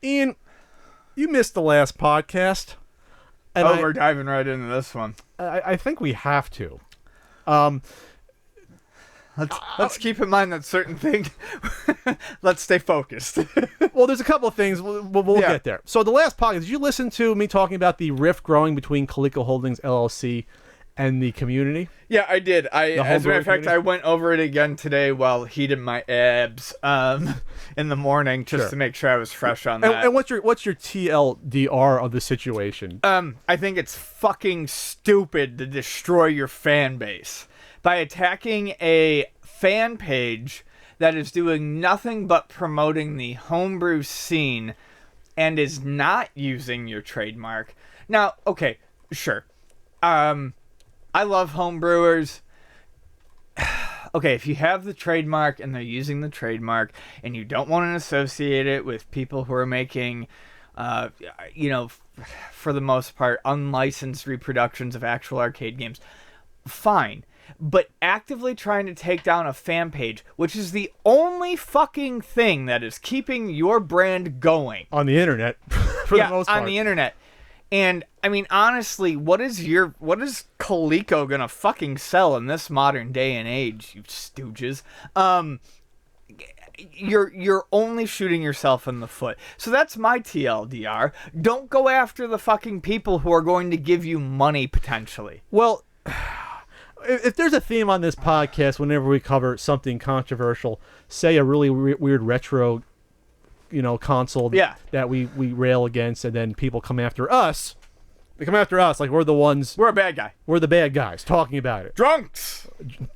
Ian, you missed the last podcast. And we're diving right into this one. I think we have to. Let's keep in mind that certain things. Let's stay focused. Well, there's a couple of things. We'll get there. So the last podcast, did you listen to me talking about the rift growing between Coleco Holdings LLC and the community? Yeah, I did. As a matter of fact, I went over it again today while heating my abs in the morning just to make sure I was fresh on that. And what's your TLDR of the situation? I think it's fucking stupid to destroy your fan base by attacking a fan page that is doing nothing but promoting the homebrew scene and is not using your trademark. Now, okay, sure. I love homebrewers. Okay, if you have the trademark and they're using the trademark and you don't want to associate it with people who are making, for the most part, unlicensed reproductions of actual arcade games, fine. But actively trying to take down a fan page, which is the only fucking thing that is keeping your brand going. On the internet, for the most part. On the internet. And, I mean, honestly, what is Coleco gonna fucking sell in this modern day and age, you stooges? You're only shooting yourself in the foot. So that's my TLDR. Don't go after the fucking people who are going to give you money, potentially. Well, if there's a theme on this podcast, whenever we cover something controversial, say a really weird retro console that we rail against, and then people come after us. They come after us like we're the ones. We're a bad guy. We're the bad guys talking about it. Drunks!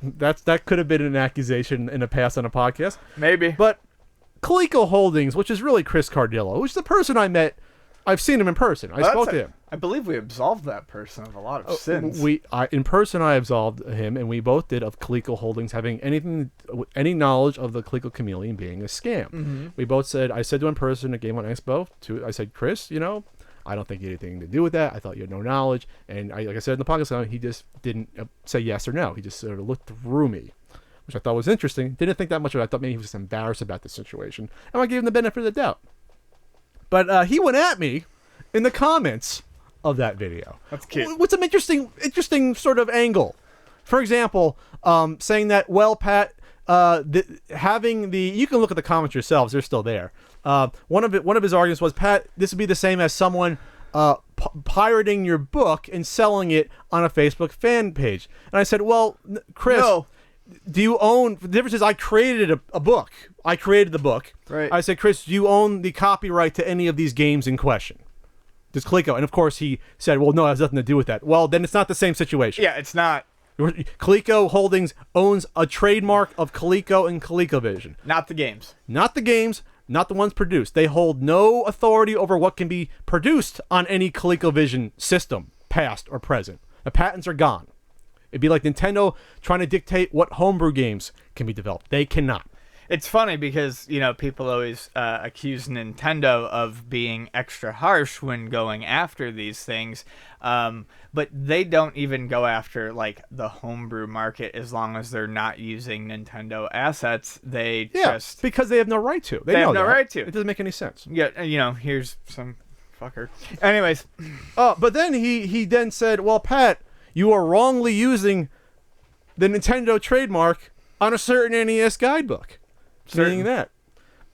That could have been an accusation in the past on a podcast. Maybe. But Coleco Holdings, which is really Chris Cardillo, which is the person I met. I've seen him in person. I spoke to him. I believe we absolved that person of a lot of sins. In person, I absolved him, and we both did, of Coleco Holdings having any knowledge of the Coleco Chameleon being a scam. Mm-hmm. We both said, I said to him in person at Game On Expo, I said, Chris, I don't think you had anything to do with that. I thought you had no knowledge. And like I said in the podcast, he just didn't say yes or no. He just sort of looked through me, which I thought was interesting. Didn't think that much of it. I thought maybe he was embarrassed about the situation. And I gave him the benefit of the doubt. But he went at me in the comments of that video. That's cute. With some interesting sort of angle. For example, saying that, well, Pat, you can look at the comments yourselves. They're still there. One of his arguments was, Pat, this would be the same as someone pirating your book and selling it on a Facebook fan page. And I said, well, Chris, no. Do you own... The difference is I created a book. I created the book. Right. I said, Chris, do you own the copyright to any of these games in question? Does Coleco? And of course he said, well, no, it has nothing to do with that. Well, then it's not the same situation. Yeah, it's not. Coleco Holdings owns a trademark of Coleco and Colecovision. Not the games. Not the games, not the ones produced. They hold no authority over what can be produced on any ColecoVision system, past or present. The patents are gone. It'd be like Nintendo trying to dictate what homebrew games can be developed. They cannot. It's funny because, people always accuse Nintendo of being extra harsh when going after these things. But they don't even go after, the homebrew market as long as they're not using Nintendo assets. Just... because they have no right to. They have no right to. It doesn't make any sense. Yeah, here's some fucker. Anyways. But then he then said, well, Pat, you are wrongly using the Nintendo trademark on a certain NES guidebook. Saying that.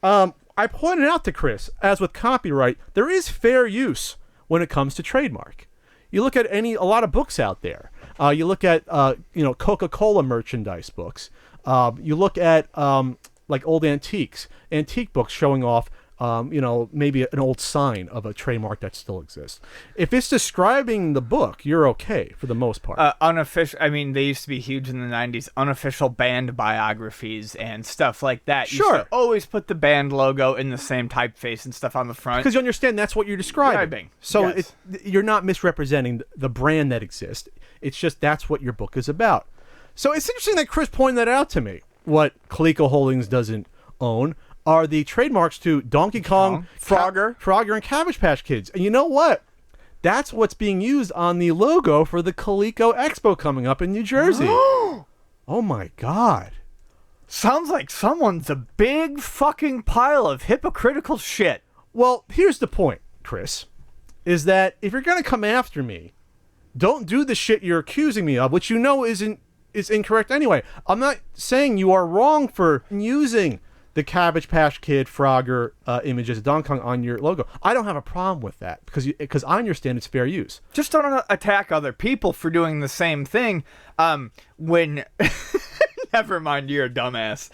I pointed out to Chris, as with copyright, there is fair use when it comes to trademark. You look at a lot of books out there. You look at Coca-Cola merchandise books. You look at old antique books showing off maybe an old sign of a trademark that still exists. If it's describing the book, you're okay for the most part. Unofficial. I mean, they used to be huge in the 90s. Unofficial band biographies and stuff like that. Sure. You should always put the band logo in the same typeface and stuff on the front. Because you understand that's what you're describing. So yes. You're not misrepresenting the brand that exists. It's just that's what your book is about. So it's interesting that Chris pointed that out to me. What Coleco Holdings doesn't own are the trademarks to Donkey Kong, Frogger, and Cabbage Patch Kids. And you know what? That's what's being used on the logo for the Coleco Expo coming up in New Jersey. Oh my God. Sounds like someone's a big fucking pile of hypocritical shit. Well, here's the point, Chris, is that if you're going to come after me, don't do the shit you're accusing me of, which you know is incorrect anyway. I'm not saying you are wrong for using the Cabbage Patch Kid Frogger images of Donkey Kong on your logo. I don't have a problem with that because I understand it's fair use. Just don't attack other people for doing the same thing. When never mind, you're a dumbass.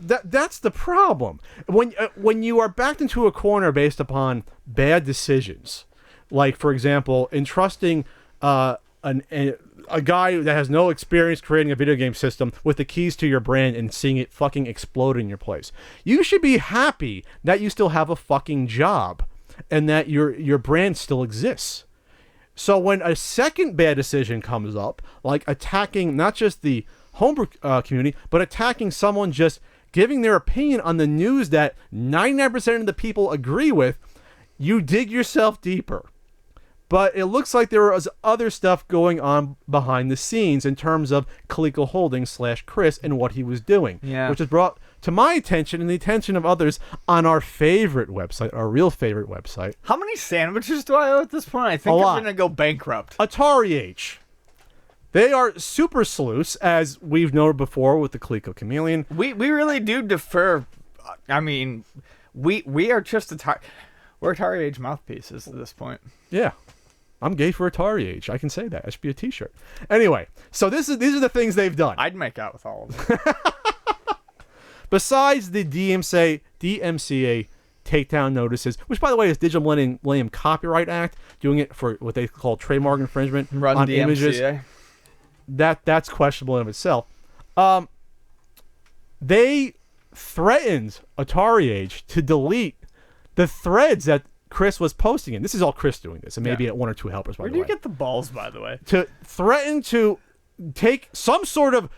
That's the problem. When you are backed into a corner based upon bad decisions, like for example, entrusting a guy that has no experience creating a video game system with the keys to your brand and seeing it fucking explode in your place. You should be happy that you still have a fucking job and that your brand still exists. So when a second bad decision comes up, like attacking not just the homebrew community, but attacking someone just giving their opinion on the news that 99% of the people agree with, you dig yourself deeper. But it looks like there was other stuff going on behind the scenes in terms of Coleco Holdings / Chris and what he was doing. Yeah. Which was brought to my attention and the attention of others on our favorite website, our real favorite website. How many sandwiches do I owe at this point? I think I'm going to go bankrupt. AtariAge. They are super sleuths, as we've noted before with the Coleco Chameleon. We really do defer. I mean, we are just we're AtariAge mouthpieces at this point. Yeah. I'm gay for AtariAge. I can say that. That should be a t-shirt. Anyway, so these are the things they've done. I'd make out with all of them. Besides the DMCA takedown notices, which by the way is Digital Millennium Copyright Act, doing it for what they call trademark infringement on DMCA. Images. That's questionable in itself. They threatened AtariAge to delete the threads that Chris was posting in. This is all Chris doing this, and maybe one or two helpers. Where do you get the balls, by the way? To threaten to take some sort of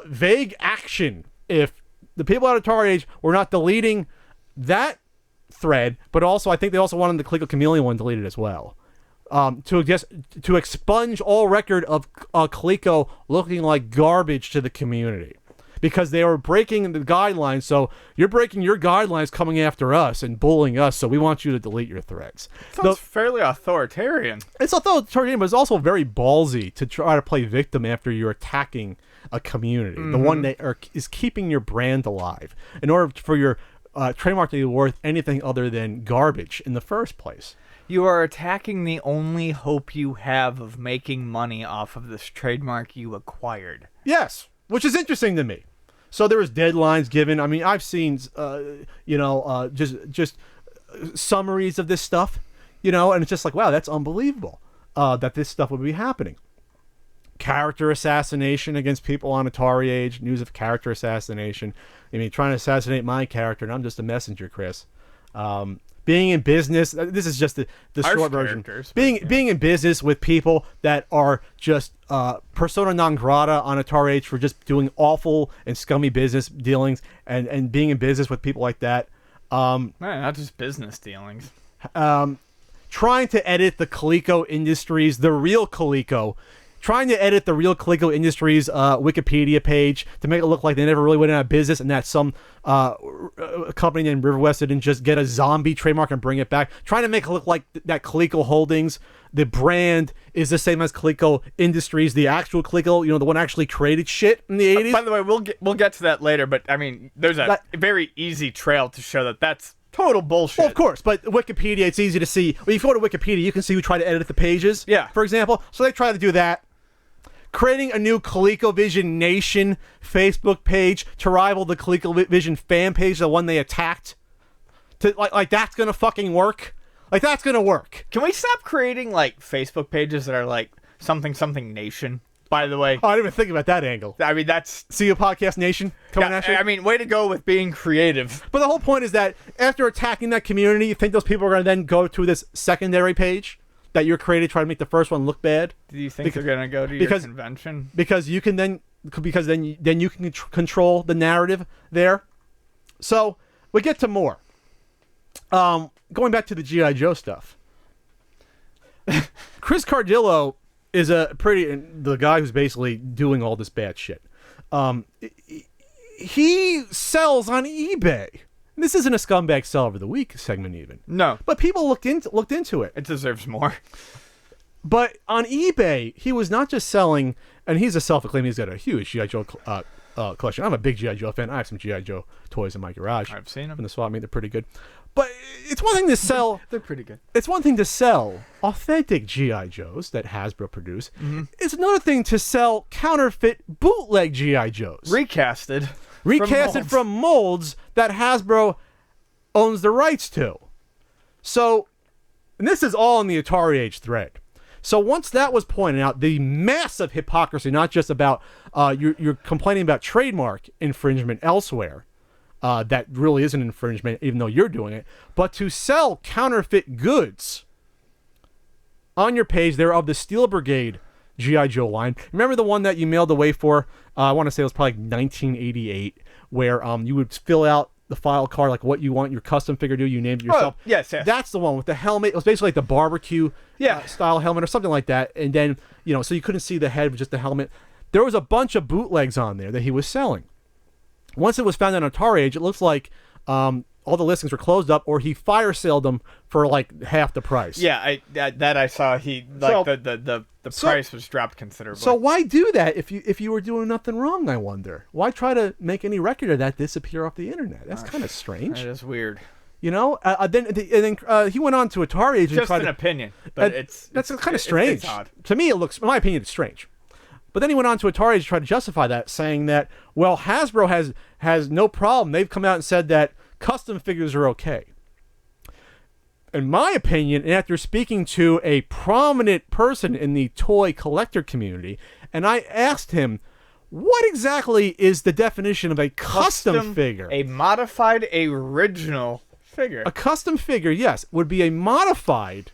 vague action if the people at AtariAge were not deleting that thread, but also I think they also wanted the Coleco Chameleon one deleted as well. To expunge all record of Coleco looking like garbage to the community. Because they were breaking the guidelines, so you're breaking your guidelines coming after us and bullying us, so we want you to delete your threads. Sounds fairly authoritarian. It's authoritarian, but it's also very ballsy to try to play victim after you're attacking a community. The one that is keeping your brand alive in order for your trademark to be worth anything other than garbage in the first place. You are attacking the only hope you have of making money off of this trademark you acquired. Yes. Which is interesting to me. So there was deadlines given. I mean, I've seen, just summaries of this stuff, and it's just like, wow, that's unbelievable that this stuff would be happening. Character assassination against people on AtariAge, news of character assassination. I mean, trying to assassinate my character, and I'm just a messenger, Chris. Being in business, this is just the short version. Being in business with people that are just persona non grata on AtariAge for just doing awful and scummy business dealings, and being in business with people like that. Not just business dealings. Trying to edit the Coleco Industries, the real Coleco. Trying to edit the real Coleco Industries Wikipedia page to make it look like they never really went out of business and that some company named Riverwest didn't just get a zombie trademark and bring it back. Trying to make it look like that Coleco Holdings, the brand, is the same as Coleco Industries, the actual Coleco, the one actually created shit in the 80s. By the way, we'll get to that later, but I mean, there's a very easy trail to show that that's total bullshit. Well, of course, but Wikipedia, it's easy to see. Well, if you go to Wikipedia, you can see who tried to edit the pages, for example. So they try to do that. Creating a new Colecovision Nation Facebook page to rival the Colecovision fan page, the one they attacked. Like that's gonna fucking work? Like that's gonna work. Can we stop creating like Facebook pages that are like something nation? By the way, I didn't even think about that angle. I mean, that's See You Podcast Nation coming at you. I mean, way to go with being creative. But the whole point is that after attacking that community, you think those people are gonna then go to this secondary page that you're created, try to make the first one look bad? Do you think they're gonna go to your convention? Because you can then you can control the narrative there. So we get to more. Going back to the G.I. Joe stuff. Chris Cardillo is the guy who's basically doing all this bad shit. He sells on eBay. This isn't a scumbag seller of the week segment even. No. But people looked into it. It deserves more. But on eBay, he was not just selling, and he's a self-acclaimed, he's got a huge G.I. Joe collection. I'm a big G.I. Joe fan. I have some G.I. Joe toys in my garage. I've seen them. In the swap meet, they're pretty good. But it's one thing to sell... They're pretty good. It's one thing to sell authentic G.I. Joes that Hasbro produced. Mm-hmm. It's another thing to sell counterfeit bootleg G.I. Joes. Recasted From molds that Hasbro owns the rights to. So, and this is all in the AtariAge thread. So once that was pointed out, the massive hypocrisy, not just about you're complaining about trademark infringement elsewhere, that really is an infringement, even though you're doing it, but to sell counterfeit goods on your page, they're of the Steel Brigade G.I. Joe line. Remember the one that you mailed away for, I want to say it was probably 1988, where you would fill out the file card, like what you want your custom figure to do, you named it yourself. Oh, yes. That's the one with the helmet. It was basically like the barbecue style helmet or something like that. And then, so you couldn't see the head with just the helmet. There was a bunch of bootlegs on there that he was selling. Once it was found on AtariAge, it looks like all the listings were closed up, or he fire saled them for like half the price. Yeah, I saw the price was dropped considerably. So why do that if you were doing nothing wrong? I wonder. Why try to make any record of that disappear off the internet? That's kind of strange. That is weird. Then he went on to AtariAge. Just an opinion, but that's kind of strange. It's odd. To me, it looks, in my opinion, it's strange. But then he went on to AtariAge to try to justify that, saying that, well, Hasbro has no problem. They've come out and said that custom figures are okay. In my opinion, and after speaking to a prominent person in the toy collector community, and I asked him, what exactly is the definition of a custom figure? A modified original figure. A custom figure, yes, would be a modified,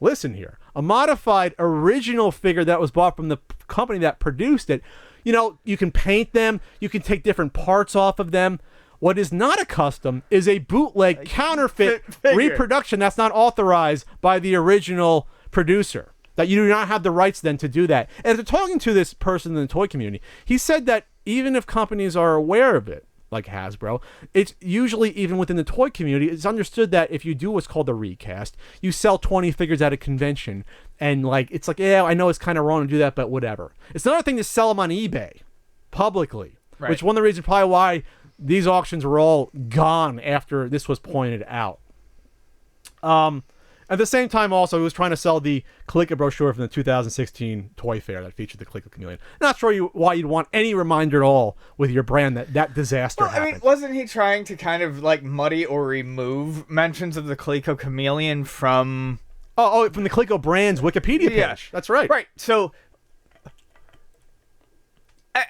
listen here, a modified original figure that was bought from the company that produced it. You can paint them, you can take different parts off of them. What is not a custom is a bootleg counterfeit reproduction that's not authorized by the original producer. That you do not have the rights then to do that. And after talking to this person in the toy community, he said that even if companies are aware of it, like Hasbro, it's usually, even within the toy community, it's understood that if you do what's called a recast, you sell 20 figures at a convention, and it's like, yeah, I know it's kind of wrong to do that, but whatever. It's another thing to sell them on eBay publicly, right. Which one of the reasons probably why these auctions were all gone after this was pointed out. At the same time, also, he was trying to sell the Coleco brochure from the 2016 Toy Fair that featured the Coleco Chameleon. Not sure why you'd want any reminder at all with your brand that disaster happened. I mean, wasn't he trying to kind of muddy or remove mentions of the Coleco Chameleon from... from the Coleco brand's Wikipedia page. Yeah. That's right. Right, so...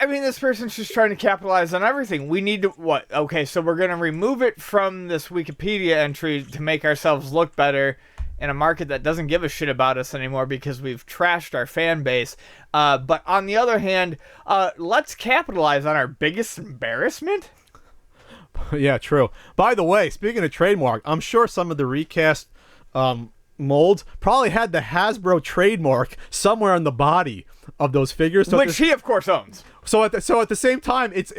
I mean, this person's just trying to capitalize on everything. We need to... What? Okay, so we're going to remove it from this Wikipedia entry to make ourselves look better in a market that doesn't give a shit about us anymore because we've trashed our fan base. But on the other hand, let's capitalize on our biggest embarrassment. Yeah, true. By the way, speaking of trademark, I'm sure some of the recast molds probably had the Hasbro trademark somewhere on the body of those figures, which he of course owns. So at the same time, it's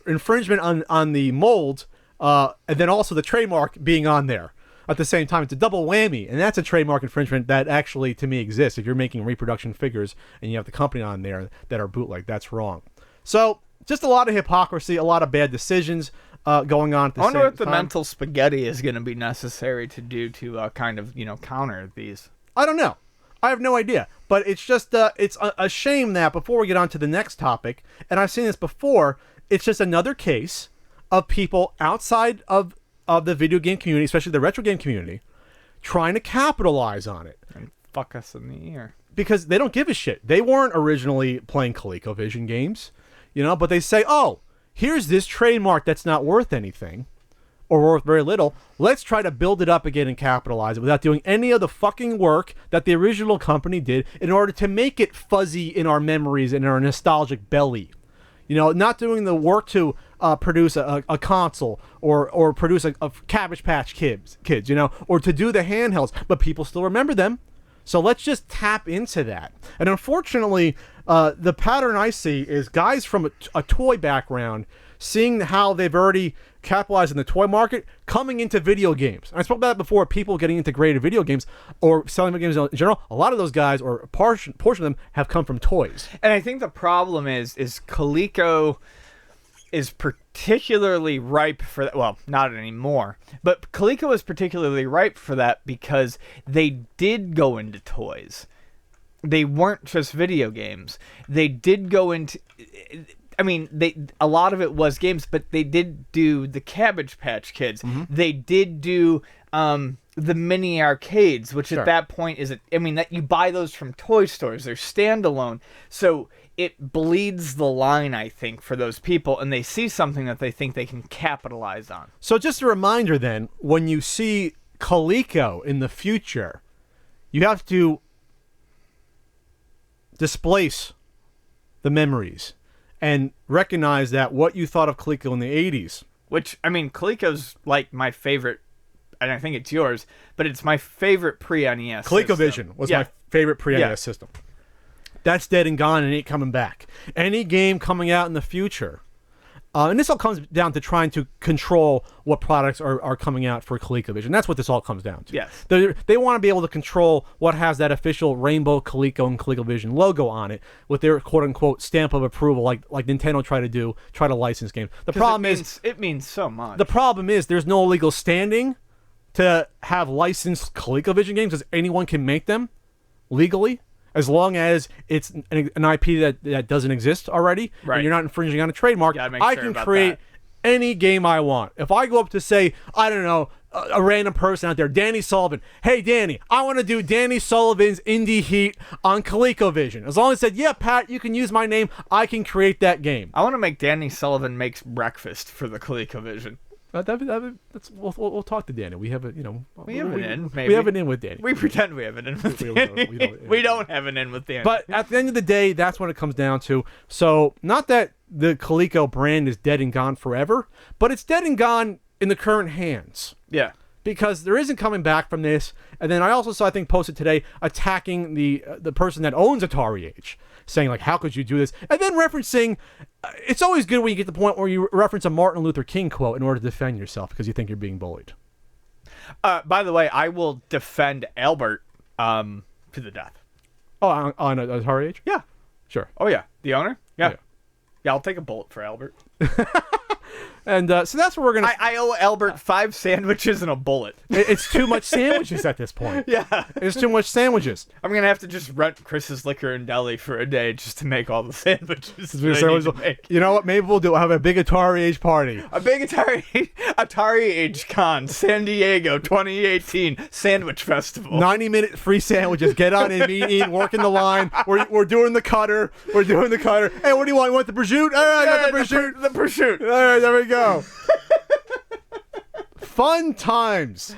infringement on the mold, and then also the trademark being on there at the same time. It's a double whammy, and that's a trademark infringement that actually, to me, exists. If you're making reproduction figures and you have the company on there that are bootleg, that's wrong. So just a lot of hypocrisy, a lot of bad decisions going on at the same time. I wonder what the mental spaghetti is going to be necessary to do to kind of counter these. I don't know. I have no idea. But it's just it's a shame that before we get on to the next topic, and I've seen this before, it's just another case of people outside of the video game community, especially the retro game community, trying to capitalize on it. And fuck us in the ear. Because they don't give a shit. They weren't originally playing Colecovision games, but they say, oh, here's this trademark that's not worth anything, or worth very little. Let's try to build it up again and capitalize it without doing any of the fucking work that the original company did in order to make it fuzzy in our memories and our nostalgic belly. Not doing the work to produce a console or produce a Cabbage Patch Kids, or to do the handhelds, but people still remember them. So let's just tap into that. And unfortunately, the pattern I see is guys from a toy background seeing how they've already capitalizing the toy market coming into video games. And I spoke about that before, people getting integrated video games or selling video games in general. A lot of those guys, or a portion of them, have come from toys. And I think the problem is Coleco is particularly ripe for that. Well, not anymore. But Coleco is particularly ripe for that because they did go into toys. They weren't just video games. They did go into... I mean, a lot of it was games, but they did do the Cabbage Patch Kids. They did do the mini arcades, which at that point is... that you buy those from toy stores. They're standalone. So... it bleeds the line, I think, for those people, and they see something that they think they can capitalize on. So just a reminder then, when you see Coleco in the future, you have to displace the memories and recognize that what you thought of Coleco in the 80s. Which, I mean, Coleco's like my favorite, and I think it's yours, but it's my favorite pre-NES Colecovision was my favorite pre-NES system. That's dead and gone and ain't coming back. Any game coming out in the future, and this all comes down to trying to control what products are coming out for ColecoVision. That's what this all comes down to. Yes. They want to be able to control what has that official rainbow Coleco and ColecoVision logo on it with their quote-unquote stamp of approval, like Nintendo try to license games. The problem is... it means so much. The problem is there's no legal standing to have licensed ColecoVision games because anyone can make them legally. As long as it's an IP that doesn't exist already, and you're not infringing on a trademark, I can create any game I want. If I go up to, say, I don't know, a random person out there, Danny Sullivan, hey, Danny, I want to do Danny Sullivan's Indie Heat on ColecoVision. As long as I said, yeah, Pat, you can use my name, I can create that game. I want to make Danny Sullivan makes breakfast for the ColecoVision. We'll talk to Danny. We have a, we have an in. Maybe We have an in with Danny. We pretend we have an in with Danny. We don't have an in with Danny. But at the end of the day, that's what it comes down to. So not that the Coleco brand is dead and gone forever, but it's dead and gone in the current hands. Yeah. Because there isn't coming back from this. And then I also saw, I think, posted today, attacking the person that owns AtariAge, saying, like, how could you do this? And then referencing, it's always good when you get to the point where you reference a Martin Luther King quote in order to defend yourself because you think you're being bullied. By the way, I will defend Albert to the death. Oh, on AtariAge? Yeah. Sure. Oh, yeah. The owner? Yeah. Yeah. Yeah, I'll take a bullet for Albert. And so that's what we're going to... I owe Albert 5 sandwiches and a bullet. It's too much sandwiches at this point. Yeah. It's too much sandwiches. I'm going to have to just rent Chris's Liquor and Deli for a day just to make all the sandwiches that I need to make. You know what? Maybe we'll have a big AtariAge party. A big AtariAge Con, San Diego 2018 Sandwich Festival. 90-minute free sandwiches. Get on in, eat, working the line. We're doing the cutter. We're doing the cutter. Hey, what do you want? You want the prosciutto? All right, I got the prosciutto. The prosciutto. All right, there we go. Fun times.